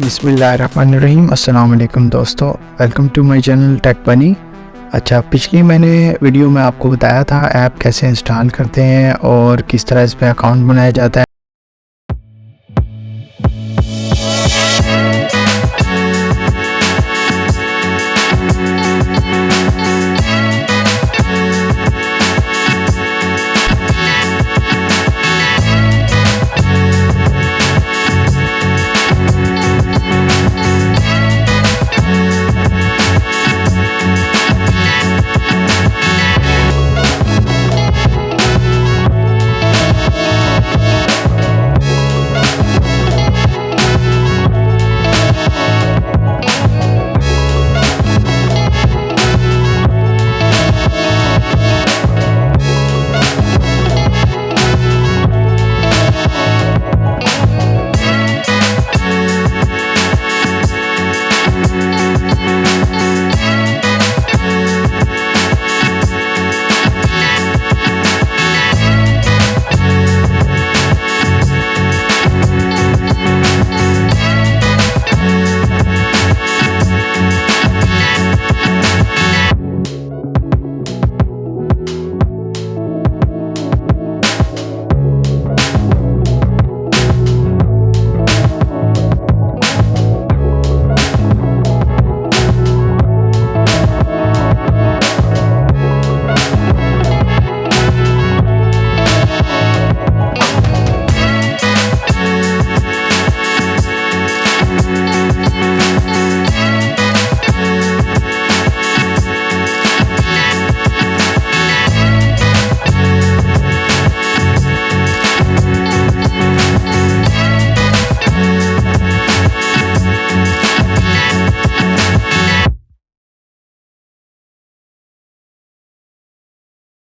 बिस्मिल्लाहिर्रहमानिर्रहीम। अस्सलाम वालेकुम दोस्तों, welcome to my channel tech bunny. अच्छा, पिछली मैंने वीडियो में आपको बताया था ऐप कैसे इंस्टॉल करते हैं और किस तरह इस पर अकाउंट बनाया जाता है।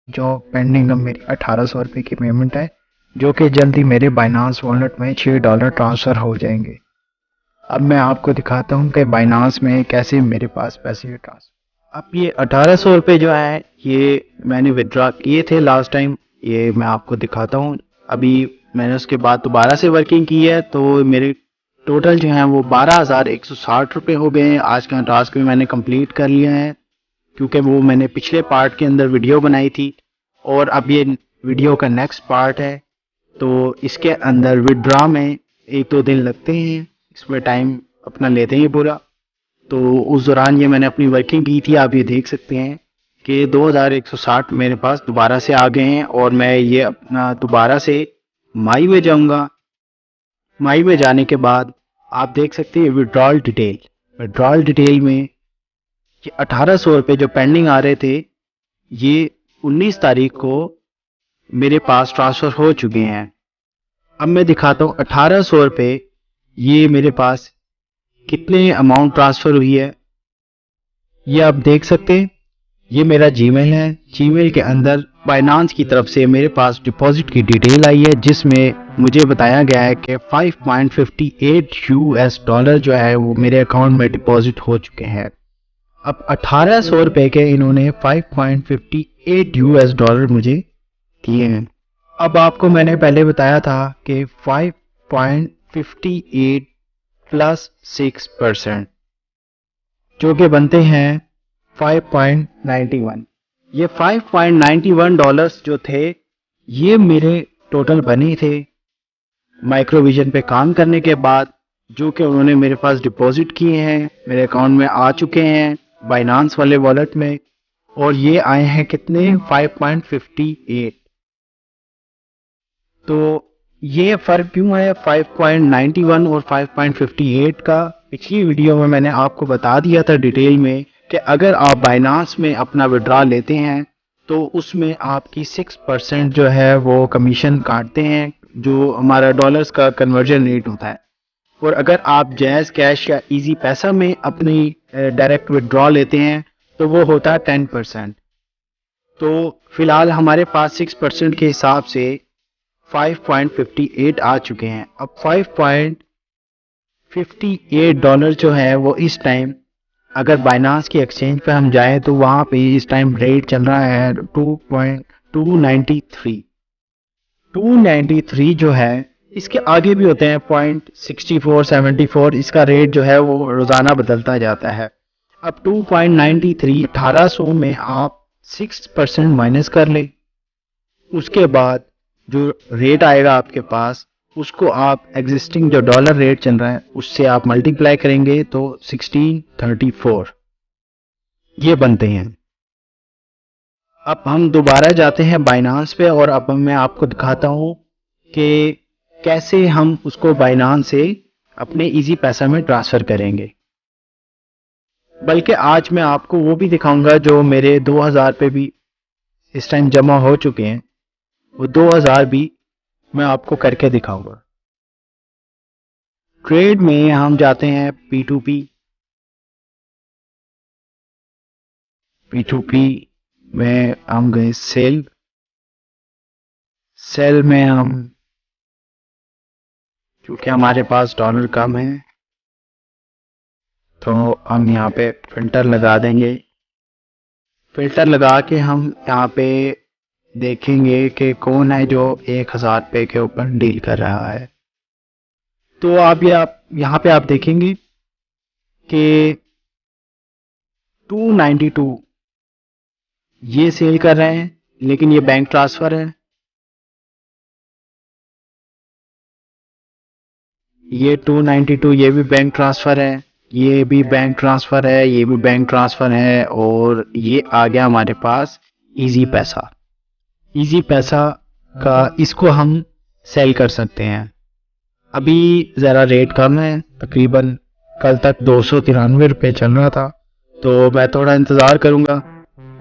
जो पेंडिंग अब मेरी 1800 रुपये की पेमेंट है, जो कि जल्दी मेरे बाइनांस वॉलेट में $6 ट्रांसफ़र हो जाएंगे। अब मैं आपको दिखाता हूँ कि बाइनांस में कैसे मेरे पास पैसे ट्रांसफर। अब ये 1800 रुपये जो है ये मैंने विड्रॉ किए थे लास्ट टाइम, ये मैं आपको दिखाता हूँ। अभी मैंने उसके बाद दोबारा से वर्किंग की है तो मेरे टोटल जो है वो 12,160 रुपये हो गए हैं। आज का टास्क भी मैंने कंप्लीट कर लिया है क्योंकि वो मैंने पिछले पार्ट के अंदर वीडियो बनाई थी और अब ये वीडियो का नेक्स्ट पार्ट है। तो इसके अंदर विड्रॉ में 1-2 दिन लगते हैं, इसमें टाइम अपना लेते हैं पूरा। तो उस दौरान ये मैंने अपनी वर्किंग की थी। आप ये देख सकते हैं कि 2160 मेरे पास दोबारा से आ गए हैं और मैं ये अपना दोबारा से माई में जाऊंगा। माई में जाने के बाद आप देख सकते हैं विड्रॉल डिटेल में ये 1800 रुपये जो पेंडिंग आ रहे थे ये 19 तारीख को मेरे पास ट्रांसफ़र हो चुके हैं। अब मैं दिखाता हूँ 1800 रुपये ये मेरे पास कितने अमाउंट ट्रांसफ़र हुई है। ये आप देख सकते हैं, ये मेरा जीमेल है। जीमेल के अंदर बाइनांस की तरफ से मेरे पास डिपॉजिट की डिटेल आई है जिसमें मुझे बताया गया है कि 5.58 US डॉलर जो है वो मेरे अकाउंट में डिपॉजिट हो चुके हैं। अब 1800 रुपये के इन्होंने 5.58 US डॉलर मुझे दिए हैं। अब आपको मैंने पहले बताया था कि 5.58 प्लस 6% जो कि बनते हैं 5.91। ये 5.91 डॉलर्स जो थे ये मेरे टोटल बने थे माइक्रोविजन पे काम करने के बाद, जो कि उन्होंने मेरे पास डिपॉजिट किए हैं, मेरे अकाउंट में आ चुके हैं बाइनांस वाले वॉलेट में। और ये आए हैं कितने 5.58। तो ये फ़र्क क्यों है 5.91 और 5.58 का? पिछली वीडियो में मैंने आपको बता दिया था डिटेल में कि अगर आप बाइनांस में अपना विड्रॉ लेते हैं तो उसमें आपकी 6% जो है वो कमीशन काटते हैं, जो हमारा डॉलर्स का कन्वर्जन रेट होता है। और अगर आप जैज़ कैश या इजी पैसा में अपनी डायरेक्ट विड्रॉ लेते हैं तो वो होता है 10%। तो फिलहाल हमारे पास 6% के हिसाब से 5.58 आ चुके हैं। अब 5.58 डॉलर जो है वो इस टाइम अगर बाइनांस की एक्सचेंज पे हम जाएं तो वहाँ पे इस टाइम रेट चल रहा है 2.293 जो है इसके आगे भी होते हैं 0.64 74, इसका रेट जो है वो रोजाना बदलता जाता है। अब 2.93 1800 में आप 6% माइनस कर ले, उसके बाद जो रेट आएगा आपके पास उसको आप एग्जिस्टिंग जो डॉलर रेट चल रहा है उससे आप मल्टीप्लाई करेंगे तो 1634 ये बनते हैं। अब हम दोबारा जाते हैं बाइनांस पे और अब मैं आपको दिखाता हूं कि कैसे हम उसको बाइनांस से अपने इजी पैसा में ट्रांसफर करेंगे। बल्कि आज मैं आपको वो भी दिखाऊंगा जो मेरे 2000 पे भी इस टाइम जमा हो चुके हैं, वो 2000 भी मैं आपको करके दिखाऊंगा। ट्रेड में हम जाते हैं P2P। P2P में हम गए सेल में हम, क्योंकि हमारे पास डॉलर कम है तो हम यहाँ पे फिल्टर लगा देंगे। फिल्टर लगा के हम यहाँ पे देखेंगे कि कौन है जो 1000 पे के ऊपर डील कर रहा है। तो आप यहाँ पे आप देखेंगे कि 292 ये सेल कर रहे हैं, लेकिन ये बैंक ट्रांसफर है। ये 292 ये भी बैंक ट्रांसफर है, ये भी बैंक ट्रांसफर है, ये भी बैंक ट्रांसफर है, और ये आ गया हमारे पास इजी पैसा। इजी पैसा का इसको हम सेल कर सकते हैं। अभी ज़रा रेट कम है, तकरीबन कल तक 293 रुपये चल रहा था, तो मैं थोड़ा इंतज़ार करूँगा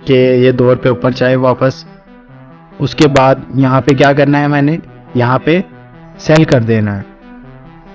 कि ये 2 रुपये ऊपर जाए वापस। उसके बाद यहाँ पे क्या करना है, मैंने यहाँ पे सेल कर देना है।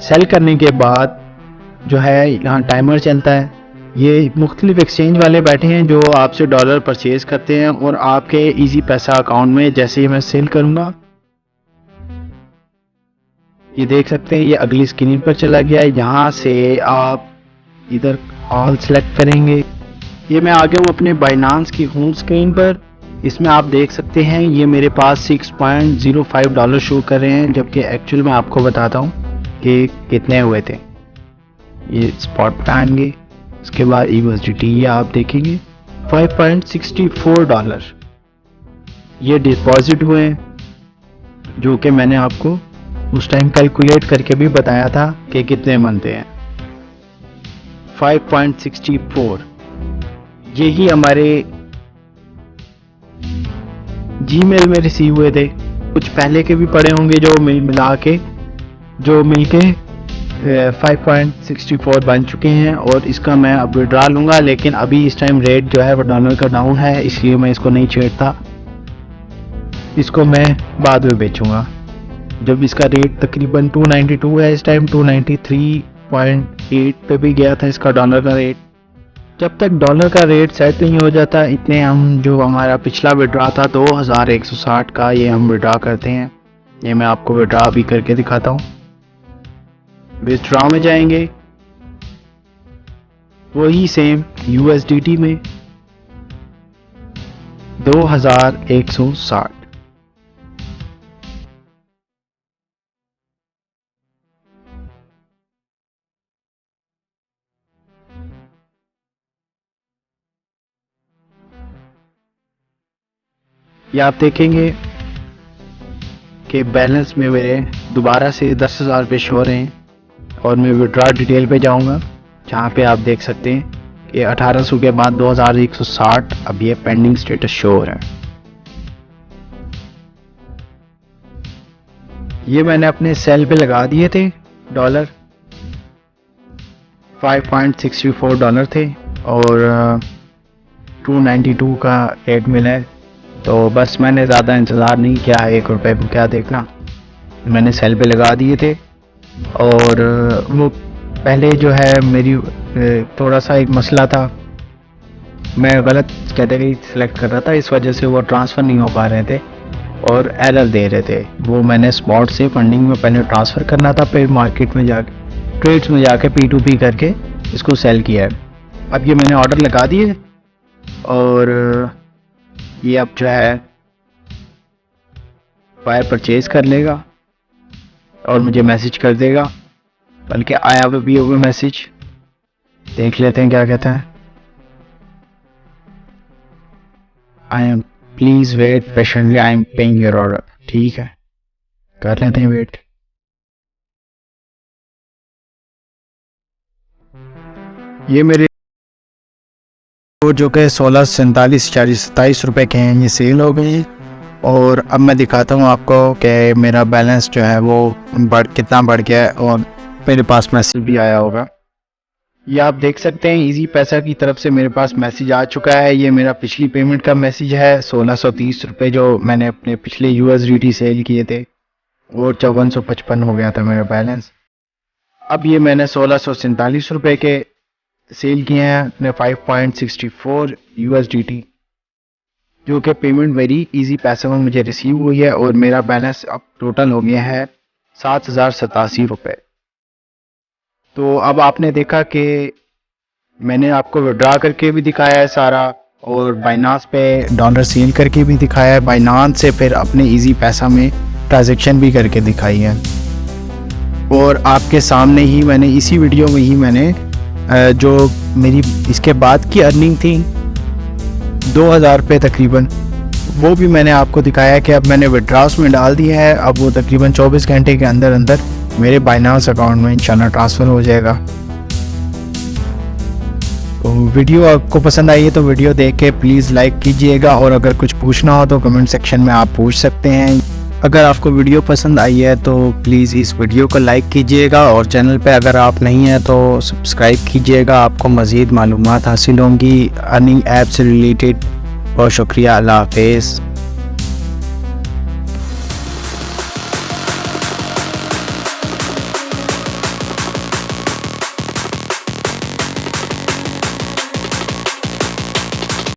सेल करने के बाद जो है यहाँ टाइमर चलता है। ये मुख्तलिफ एक्सचेंज वाले बैठे हैं जो आपसे डॉलर परचेज करते हैं, और आपके इजी पैसा अकाउंट में जैसे ही मैं सेल करूँगा ये देख सकते हैं ये अगली स्क्रीन पर चला गया है। यहाँ से आप इधर ऑल सेलेक्ट करेंगे। ये मैं आ गया हूँ अपने बाइनांस की होम स्क्रीन पर। इसमें आप देख सकते हैं ये मेरे पास 6.05 डॉलर शो कर रहे हैं, जबकि एक्चुअल में आपको बताता हूँ कि कितने हुए थे। ये स्पॉट पे आएंगे, उसके बाद USDT ये आप देखेंगे 5.64 डॉलर ये डिपॉजिट हुए हैं, जो कि मैंने आपको उस टाइम कैलकुलेट करके भी बताया था कि कितने बनते हैं। 5.64 यही हमारे जीमेल में रिसीव हुए थे। कुछ पहले के भी पड़े होंगे जो मिलके 5.64 बन चुके हैं, और इसका मैं अब विड्रा लूँगा। लेकिन अभी इस टाइम रेट जो है वो डॉलर का डाउन है, इसलिए मैं इसको नहीं छेड़ता। इसको मैं बाद में बेचूंगा जब इसका रेट तकरीबन 292 है। इस टाइम 293.8 पे भी गया था इसका डॉलर का रेट। जब तक डॉलर का रेट सेट नहीं हो जाता, इतने हम जो हमारा पिछला विड्रा था 2160 का, ये हम विड्रा करते हैं। ये मैं आपको विड्रा भी करके दिखाता हूँ। विड्रॉ में जाएंगे, वही सेम USDT में 2160। ये आप देखेंगे कि बैलेंस में मेरे दोबारा से 10,000 रुपये शो हो रहे हैं, और मैं विड्रॉ डिटेल पे जाऊंगा जहाँ पे आप देख सकते हैं कि 1800 के बाद 2160 अब ये पेंडिंग स्टेटस शो हो रहा है। ये मैंने अपने सेल पे लगा दिए थे डॉलर, 5.64 डॉलर थे और 292 का रेट मिला है। तो बस मैंने ज़्यादा इंतज़ार नहीं किया, 1 रुपये को क्या देखना, मैंने सेल पे लगा दिए थे। और वो पहले जो है मेरी थोड़ा सा एक मसला था, मैं गलत कैटेगरी सेलेक्ट कर रहा था, इस वजह से वो ट्रांसफ़र नहीं हो पा रहे थे और एरर दे रहे थे। वो मैंने स्पॉट से फंडिंग में पहले ट्रांसफ़र करना था, फिर मार्केट में जाके ट्रेड्स में जाके P2P करके इसको सेल किया है। अब ये मैंने ऑर्डर लगा दिए और ये अब जो है फायर परचेज कर लेगा। और मुझे मैसेज कर देगा, बल्कि आया भी होगा मैसेज। देख लेते हैं क्या कहता है। I am please wait patiently, I am paying your order. ठीक है, कर लेते हैं वेट। ये मेरे जो कि 16, 47, 40, 27 रुपये के हैं, ये सेल हो गए हैं। और अब मैं दिखाता हूँ आपको कि मेरा बैलेंस जो है वो कितना बढ़ गया है, और मेरे पास मैसेज भी आया होगा। ये आप देख सकते हैं इजी पैसा की तरफ से मेरे पास मैसेज आ चुका है। ये मेरा पिछली पेमेंट का मैसेज है, 1630 रुपये जो मैंने अपने पिछले USDT सेल किए थे, और 5455 हो गया था मेरा बैलेंस। अब ये मैंने 1647 रुपये के सेल किए हैं अपने 5.64 USDT, जो कि पेमेंट मेरी इजी पैसे में मुझे रिसीव हुई है, और मेरा बैलेंस अब टोटल हो गया है 7087 रुपये। तो अब आपने देखा कि मैंने आपको विड्रॉ करके भी दिखाया है सारा, और बाइनांस पे डॉलर सेल करके भी दिखाया है, बाइनांस से फिर अपने इजी पैसा में ट्रांजैक्शन भी करके दिखाई है। और आपके सामने ही मैंने इसी वीडियो में ही मैंने जो मेरी इसके बाद की अर्निंग थी 2000 रुपये तकरीबन, वो भी मैंने आपको दिखाया कि अब मैंने विड्रॉस में डाल दिया है। अब वो तकरीबन 24 घंटे के अंदर अंदर मेरे बाइनांस अकाउंट में इंशाल्लाह ट्रांसफ़र हो जाएगा। तो वीडियो आपको पसंद आई है तो वीडियो देख के प्लीज़ लाइक कीजिएगा, और अगर कुछ पूछना हो तो कमेंट सेक्शन में आप पूछ सकते हैं। अगर आपको वीडियो पसंद आई है तो प्लीज़ इस वीडियो को लाइक कीजिएगा, और चैनल पे अगर आप नहीं हैं तो सब्सक्राइब कीजिएगा। आपको मज़ीद मालूमात हासिल होंगी अर्निंग ऐप से रिलेटेड। बहुत शुक्रिया, अल्लाह हाफिज़।